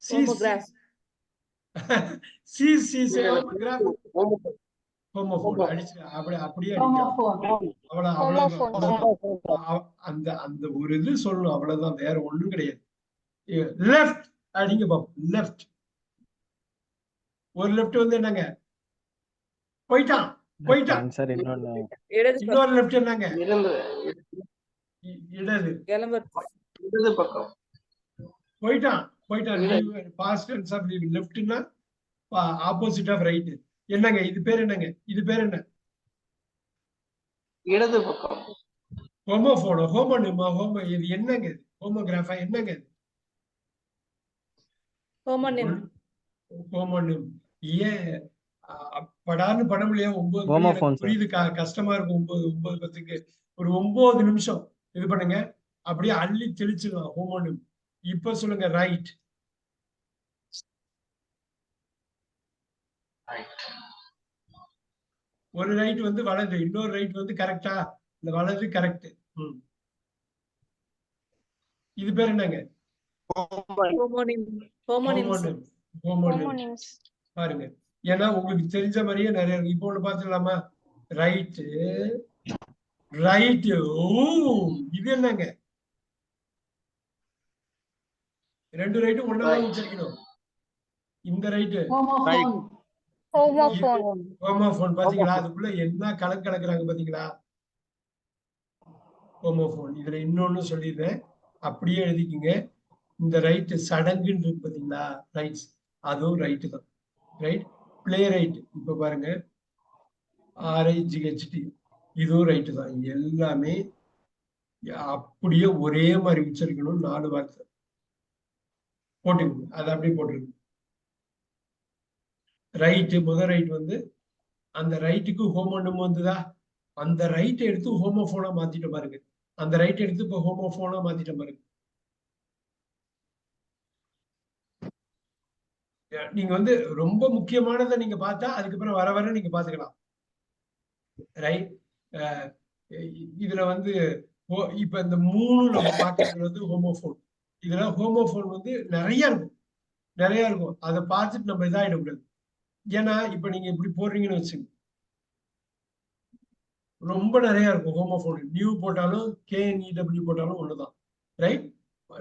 C C C C graph homophone அடிச்சு அப்படியே அடிக்கலாம். அவ்வளவு அந்த அந்த ஒரு இது சொல்லணும், அவ்வளவுதான், வேற ஒண்ணும் கிடையாது. லெஃப்ட் அடிங்க பாப்போம். லெஃப்ட் ஒரு லெஃப்ட் வந்து என்னங்க, போயிட்டான். இன்னொரு லெஃப்ட் என்னங்க, இடது பக்கம் போயிட்டான். Past tense of leave. லெஃப்ட்னா ஆப்போசிட் ஆஃப் ரைட். என்னங்க இது பேர், என்னங்க இது பேர், என்ன இடது பக்கம். ஹோமோஃபோன், ஹோமோனிமா, இது என்னங்க, இது ஹோமோகிராஃபா, என்னங்க இது ஹோமோனிம். ஏன் படான்னு பட முடியாது. 9 புரியுது, கஷ்டமா இருக்கும். 9:10க்கு ஒரு 9 நிமிஷம் இது பண்ணுங்க, அப்படியே அள்ளி தெளிச்சிடலாம். ஹோமோனிம். இப்ப சொல்லுங்க, ரைட். ஒரு ரைட் வந்து வலது, இன்னொரு ரைட் வந்து கரெக்டா? இந்த வலது கரெக்ட். இது பேர் என்னங்க, பாருங்க. ஏன்னா உங்களுக்கு தெரிஞ்ச மாதிரியே நிறைய இருக்கு. இப்போ ஒண்ணு பாத்துக்கலாமா, ரைட்டு ரைட்டு. இது என்னங்க, ரெண்டு ரைட்டும் ஒன்னாதான் உச்சரிக்கணும். இந்த ரைட்டு ஹோமோஃபோன். பாத்தீங்களா, அதுக்குள்ள என்ன கலக்குறாங்க பாத்தீங்களா, ஹோமோஃபோன். இதுல இன்னொன்னு சொல்லிடுறேன், அப்படியே எழுதிக்கிங்க. இந்த ரைட்டு சடங்குன்னு இருக்கு பாத்தீங்களா, ரைட்ஸ், அதுவும் ரைட்டு தான். Right, play right. இப்ப பாருங்க, RIGHT, இதுவும் ரைட்டு தான். எல்லாமே அப்படியே ஒரே மாதிரி உச்சரிக்கணும். 4 வார்த்தை போட்டுக்கணும், அதை அப்படியே போட்டுருக்கு. ரைட்டு, முதல் ரைட் வந்து அந்த ரைட்டுக்கு ஹோமோனிம் வந்துதா, அந்த ரைட்டை எடுத்து ஹோமோஃபோனா மாத்திட்ட பாருங்க. அந்த ரைட் எடுத்து இப்ப ஹோமோஃபோனா மாத்திட்ட பாருங்க. நீங்க வந்து ரொம்ப முக்கியமானதை நீங்க பார்த்தா அதுக்கப்புறம் வர வர நீங்க பாத்துக்கலாம். ரைட், இதுல வந்து இப்ப இந்த 3 நம்ம பாக்குறது வந்து ஹோமோஃபோன். இதுல ஹோமோஃபோன் வந்து நிறைய இருக்கும். அதை பார்த்துட்டு நம்ம இதாயிடக்கூடாது. ஏன்னா இப்ப நீங்க இப்படி போடுறீங்கன்னு வச்சுங்க, ரொம்ப நிறைய இருக்கும் ஹோமோஃபோன். நியூ போட்டாலும் KNEW போட்டாலும் ஒண்ணுதான். ரைட்,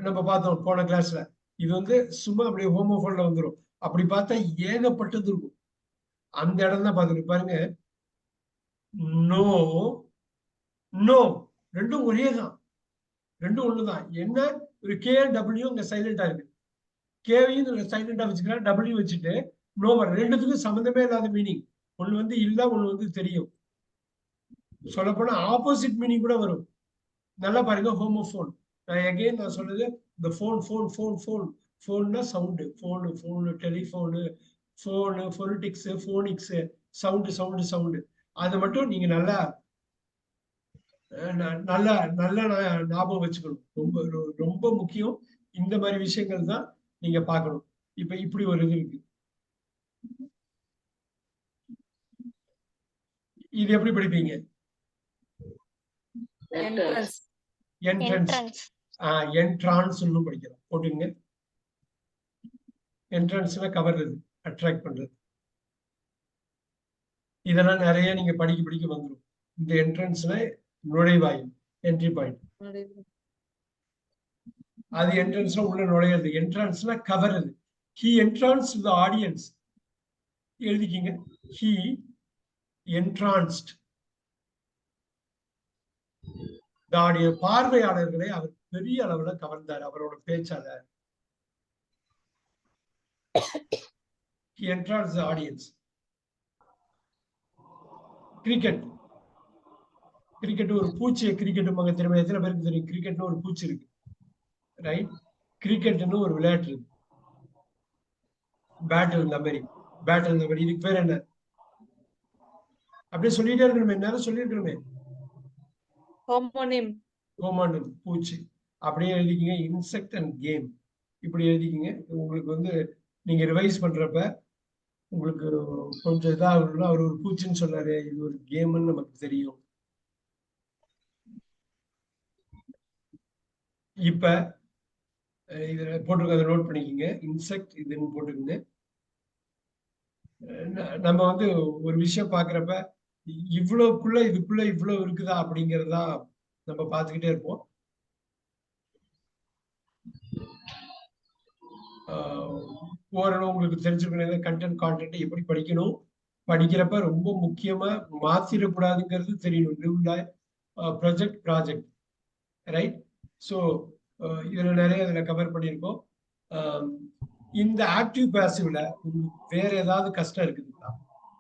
நம்ம பார்த்தோம் போன கிளாஸ்ல. இது வந்து சும்மா அப்படியே ஹோமோஃபோன்ல வந்துடும். அப்படி பார்த்தா ஏகப்பட்டது இருக்கும். அந்த இடம் தான் பாத்துட்டு பாருங்க. நோ நோ ரெண்டும் ஒரே தான், ரெண்டும் ஒண்ணுதான். என்ன, ஒரு KW இங்க சைலண்டா இருக்கு, கேவையும் சைலண்டா வச்சுக்கிறேன், W வச்சுட்டு நோ வர. ரெண்டுத்துக்கும் சம்மந்தமே இல்லாத மீனிங். ஒண்ணு வந்து இல்ல, ஒண்ணு வந்து தெரியும். சொல்ல போனா ஆப்போசிட் மீனிங் கூட வரும். நல்லா பாருங்க, ஹோமோஃபோன். நான் சொல்றது, இந்த போன்னா சவுண்டு, போனு டெலிபோனு, பொலிட்டிக்ஸ், போனிக்ஸ், சவுண்டு. அதை மட்டும் நீங்க நல்லா நல்லா நல்லா ஞாபகம் வச்சுக்கணும். ரொம்ப ரொம்ப முக்கியம். இந்த மாதிரி விஷயங்கள் தான் நீங்க பார்க்கணும். இப்ப இப்படி ஒரு இது இருக்கு. இது எப்படி படிப்பீங்க, என்ட்ரன்ஸ். என்ட்ரான்ஸ் படிக்கலாம், போட்டுங்க. என்ட்ரன்ஸ்னா கவர்றது, அட்ராக்ட் பண்றது. இதெல்லாம் நிறைய நீங்க படிக்க வந்துடும். இந்த என்ட்ரன்ஸ்ல நுழைவாயில், என்ட்ரி பாயிண்ட். அது என்ட்ரன்ஸ்ல உள்ள நுழையிறது. என்ட்ரன்ஸ்னா கவர்றது. ஹி என்ட்ரான்ஸ் தி ஆடியன்ஸ் எழுதிக்கிங்க. He entranced the audience. பார்வையாளர்களை அவர் பெரிய அளவுல கவர்ந்தார் அவரோட பேச்சால. He entranced the audience. Cricket ஒரு பூச்சி. கிரிக்கெட் தெரியுமா, எத்தனை பேருக்கு தெரியும்? கிரிக்கெட்னு ஒரு பூச்சி இருக்கு. ரைட், கிரிக்கெட்னு ஒரு விளையாட்டு இருக்கு. பேட்டில் இந்த மாதிரி. இதுக்கு பேர் என்ன? அப்படியே சொல்லிட்டே இருக்கணுமே, நேரம் சொல்லிருக்கணுமே. ஹோமோனிம், பூச்சி. அப்படியே எழுதிக்கிங்க. இன்செக்ட் அண்ட் கேம், இப்படி எழுதிக்கிங்க. உங்களுக்கு வந்து நீங்க ரிவைஸ் பண்றப்ப உங்களுக்கு கொஞ்சம் இதாகணும்னா, அவர் ஒரு பூச்சின்னு சொன்னாரு, இது ஒரு கேம்னு நமக்கு தெரியும். இப்ப இதுல போட்டிருக்க, அதை நோட் பண்ணிக்கோங்க. இன்செக்ட் இதுன்னு போட்டுக்கோங்க. நம்ம வந்து ஒரு விஷயம் பாக்குறப்ப இவ்வளவுக்குள்ள இதுக்குள்ள இவ்வளவு இருக்குதா அப்படிங்கறதா நம்ம பார்த்துக்கிட்டே இருப்போம். ஓரளவு உங்களுக்கு தெரிஞ்சுக்கணும் கண்டென்ட் கான்டென்ட் எப்படி படிக்கணும், படிக்கிறப்ப ரொம்ப முக்கியமா மாத்திரக்கூடாதுங்கிறது தெரியணும். Project right. ஸோ இதுல நிறைய இதுல கவர் பண்ணியிருக்கோம். இந்த ஆக்டிவ் பேசிவ்ல வேற ஏதாவது கஷ்டம் இருக்குதுங்களா?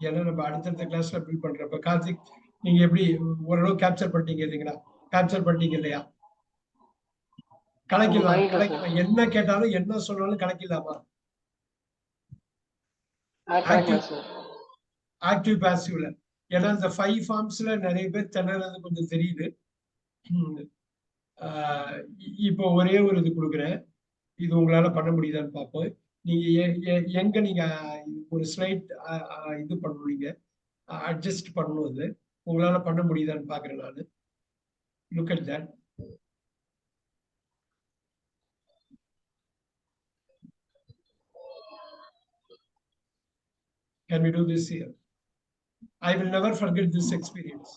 ஏன்னா நம்ம அடுத்தடுத்த கிளாஸ்ல பில் பண்றப்ப கார்த்திக் நீங்க எப்படி ஓரளவு கேப்சர் பண்ணிட்டீங்க இல்லைங்களா? கேப்சர் பண்ணிட்டீங்க இல்லையா? கணக்கிடலாம், கணக்கிடலாம். என்ன கேட்டாலும் என்ன சொன்னாலும் கணக்கிடலாமா? ஆக்டிவ் பேசிவ்ல. ஏன்னா இந்த 5 ஃபார்ம்ஸ்ல நிறைய பேர் திணறது கொஞ்சம் தெரியுது. இப்போ ஒரே ஒரு இது கொடுக்குறேன், இது உங்களால பண்ண முடியுதான்னு பார்ப்போம். நீங்க எங்க நீங்க ஒரு ஸ்லைட் இது பண்ணணும், நீங்க அட்ஜஸ்ட் பண்ணணும். இது உங்களால பண்ண முடியுதான்னு பாக்குறேன் நானு. Look at that. Can we do this here? I will never forget this experience.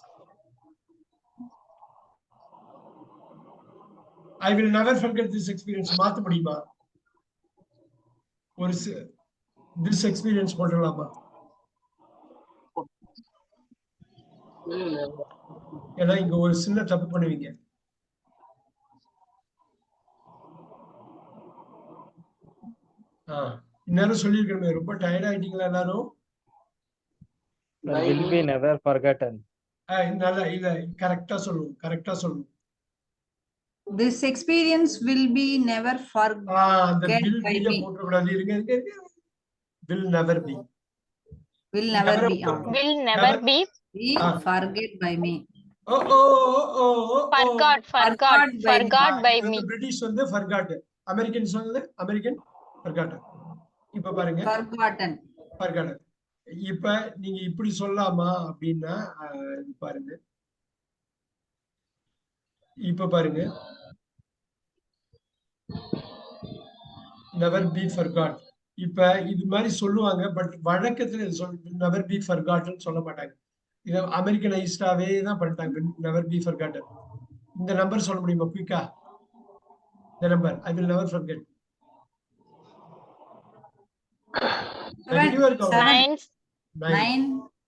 I will never forget this experience. மாத்த முடியுமா? ஒரு this experience போடலாமா? ஏன்னா இங்க ஒரு சின்ன தப்பு பண்ணுவீங்க. இந்நேரம் சொல்லியிருக்கணுமே. ரொம்ப டயர்ட் ஆயிட்டீங்களா எல்லாரும்? will be never forgotten. நல்லா இல்ல, கரெக்டா சொல்லணும், கரெக்டா சொல்லணும். This experience will be never forget by me. Will never be. Will never be. Will never be. Forget by me. Forgot by me. British வந்து forgot. Americans வந்து American forgot. இப்ப பாருங்க. Forgotten. இப்ப நீங்க இப்படி சொல்லலாமா அப்படின்னா பாருங்க. இப்ப பாருங்க. never be forgot. இப்ப இது மாதிரி சொல்லுவாங்க, பட் வழக்கத்துல never be forgotten சொல்ல மாட்டாங்க. இத அமெரிக்கனைஸ்டாவே தான் பண்ணிட்டாங்க. never be forgotten. இந்த நம்பர் சொல்ல முடியுமா குயிக்கா? இந்த number I will never forget.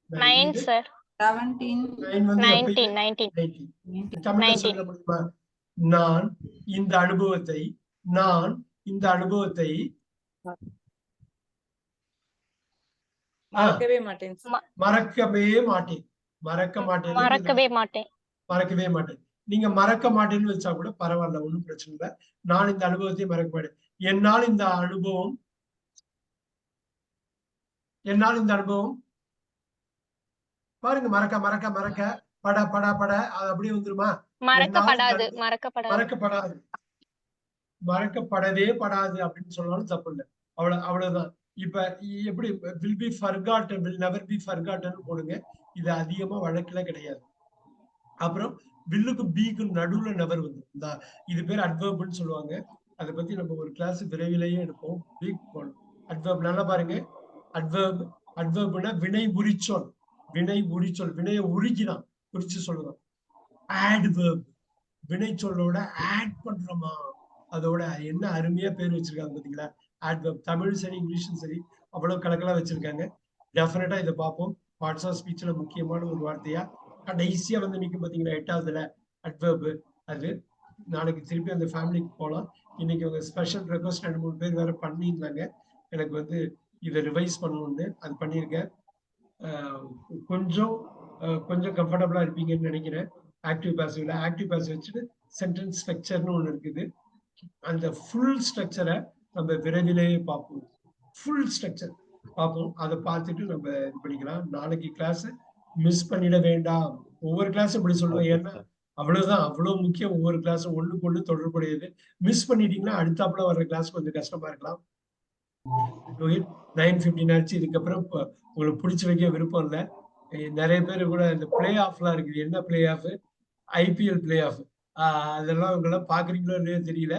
9 sir. 17. 19. தமிழ்ல சொல்ல முடியுமா? நான் இந்த அனுபவத்தை மறக்கவே மாட்டேன். நீங்க மறக்க மாட்டேன்னு வச்சா கூட பரவாயில்ல, ஒண்ணும் பிரச்சனை இல்லை. நான் இந்த அனுபவத்தை மறக்க மாட்டேன். என்னால் இந்த அனுபவம் பாருங்க. மறக்க பட அது அப்படியே வந்துருமா? மறக்கப்படவே படாது அப்படின்னு சொன்னாலும் தப்பு இல்லை. அவ்வளவுதான். இப்ப எப்படி will be forgotten, will never be forgotten போடுங்க. இது அதிகமா வழக்குல கிடையாது. அப்புறம் வில்லுக்கு பிக்கு நடுவுல நெவர் வந்து இது பேர் அட்வர்ப்னு சொல்லுவாங்க. அதை பத்தி நம்ம ஒரு கிளாஸ் விரைவிலேயே எடுப்போம். அட்வர்ப் நல்லா பாருங்க. அட்வர்ப்னா வினை உரிச்சொல். வினையை உரிக்கிறான், உரிச்சு சொல்லுதான். ஆட்வர்ப் வினை சொல்லோட ஆட் பண்றோமா, அதோட என்ன அருமையா பேர் வச்சிருக்காங்க பாத்தீங்களா? ஆட்வர்ப். தமிழும் சரி இங்கிலீஷும் சரி அவ்வளவு கலக்கலா வச்சிருக்காங்க. டெஃபினட்டா இதை பார்ப்போம். பார்ட்ஸ் ஆஃப் ஸ்பீச்ல முக்கியமான ஒரு வார்த்தையா கடைசியா வந்து நிற்கும் பாத்தீங்களா, 8வதுல அட்வர்ப். அது நாளைக்கு திருப்பி அந்த ஃபேமிலிக்கு போகலாம். இன்னைக்கு அவங்க ஸ்பெஷல் ரெக்வஸ்ட் 2-3 பேர் வேற பண்ணியிருந்தாங்க. எனக்கு வந்து இதை ரிவைஸ் பண்ணணும்னு அது பண்ணியிருக்கேன். கொஞ்சம் கம்ஃபர்டபுளா இருப்பீங்கன்னு நினைக்கிறேன். ஆக்டிவ் பேசிவ் வச்சுட்டு சென்டென்ஸ் ஸ்ட்ரக்சர்னு ஒண்ணு இருக்குது. அந்த ஃபுல் ஸ்ட்ரக்சரை நம்ம விரைவிலேயே பார்ப்போம். ஃபுல் ஸ்ட்ரக்சர் பார்ப்போம். அதை பார்த்துட்டு நம்ம இது பண்ணிக்கலாம். நாளைக்கு கிளாஸ் மிஸ் பண்ணிட வேண்டாம். ஒவ்வொரு கிளாஸும் இப்படி சொல்லுவேன். ஏன்னா அவ்வளவுதான், அவ்வளவு முக்கியம். ஒவ்வொரு கிளாஸும் ஒண்ணுக்கு ஒண்ணு தொடர்புடையது. மிஸ் பண்ணிட்டீங்கன்னா அடுத்தாப்புல வர்ற கிளாஸ் கொஞ்சம் கஷ்டமா இருக்கலாம். 9:15 ஆச்சு. இதுக்கப்புறம் உங்களுக்கு பிடிச்சி வைக்க விருப்பம் இல்லை. நிறைய பேர் கூட இந்த பிளே ஆஃப்லாம் இருக்குது. என்ன play off? IPL play off. அதெல்லாம் உங்களாம் பாக்குறீங்களோ இல்லையோ தெரியல.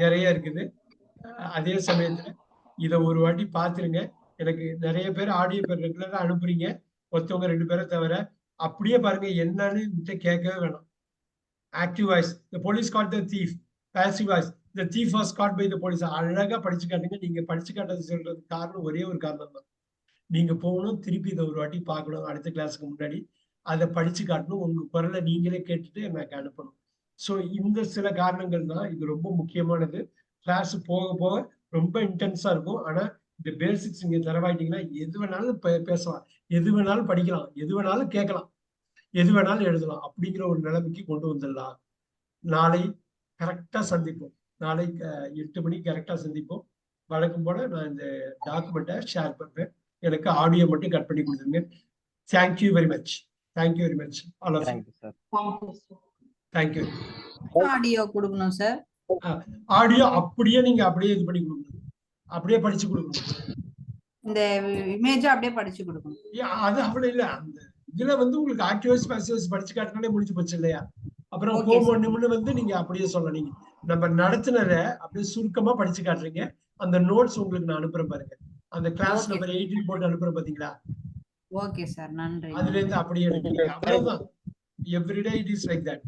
நிறைய இருக்குது. அதே சமயத்துல இத ஒரு வாட்டி பாத்துருங்க. எனக்கு நிறைய பேர் ஆடியோ பேர் ரெகுலரா அனுப்புறீங்க. ஒருத்தவங்க 2 பேரை தவிர. அப்படியே பாருங்க என்னன்னு என்கிட்ட கேட்கவே வேணாம். Active voice the police caught the thief. Passive voice the thief was caught by the police. அழகா படிச்சு காட்டுங்க. நீங்க படிச்சு காட்டுறது சொல்றதுக்கு காரணம் ஒரே ஒரு காரணம் தான். நீங்க போகணும், திருப்பி இதை ஒரு வாட்டி பார்க்கணும், அடுத்த கிளாஸுக்கு முன்னாடி அதை படிச்சு காட்டணும், உங்க குரலை நீங்களே கேட்டுட்டு எனக்கு அனுப்பணும். ஸோ இந்த சில காரணங்கள் தான் இது ரொம்ப முக்கியமானது. கிளாஸ் போக போக ரொம்ப இன்டென்ஸா இருக்கும். ஆனா இந்த பேசிக்ஸ் நீங்க தரவாயிட்டீங்கன்னா எது வேணாலும் பேசலாம், எது வேணாலும் படிக்கலாம், எது வேணாலும் கேட்கலாம், எது வேணாலும் எழுதலாம். அப்படிங்கிற ஒரு நிலைமைக்கு கொண்டு வந்துடலாம். நாளை கரெக்டா சந்திப்போம். நாளை 8 மணிக்கு கரெக்டா சந்திப்போம். வழக்கம் போல நான் இந்த டாக்குமெண்ட்டை ஷேர் பண்றேன். எனக்கு ஆடியோ மட்டும் கட் பண்ணி கொடுத்துருங்க. Thank you very much. Thank you very much. All of you. Thank you. Audio கொடுக்கணும் சார். ஆடியோ அப்படியே நீங்க அப்படியே இது பண்ணி கொடுக்கணும், அப்படியே படிச்சு கொடுக்கணும். இந்த இமேஜ் அப்படியே படிச்சு கொடுக்கணும். அது அவ்வளவு இல்ல. அந்த இதுல வந்து உங்களுக்கு ஆக்டிவ்ஸ் பாசிவ்ஸ் படிச்சு காட்டினாலே முடிஞ்சு போச்சு இல்லையா? அப்புறம் Okay, sir. ஹோமோனிம்னு வந்து நீங்க அப்படியே சொல்லலாம். நீங்க நம்ம நடத்துனதை அப்படியே சுருக்கமா படிச்சு காட்டுறீங்க. அந்த நோட்ஸ் உங்களுக்கு நான் அனுப்புறேன் பாருங்க. அந்த கிளாஸ் Okay. நம்பர் 18 போட்டு அனுப்புறேன் பாத்தீங்களா? ஓகே சார், நன்றி. அதுல இருந்து அப்படியே எடுங்க. அவ்வளவுதான். Everyday it is like that.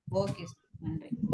Okay sir, நன்றி.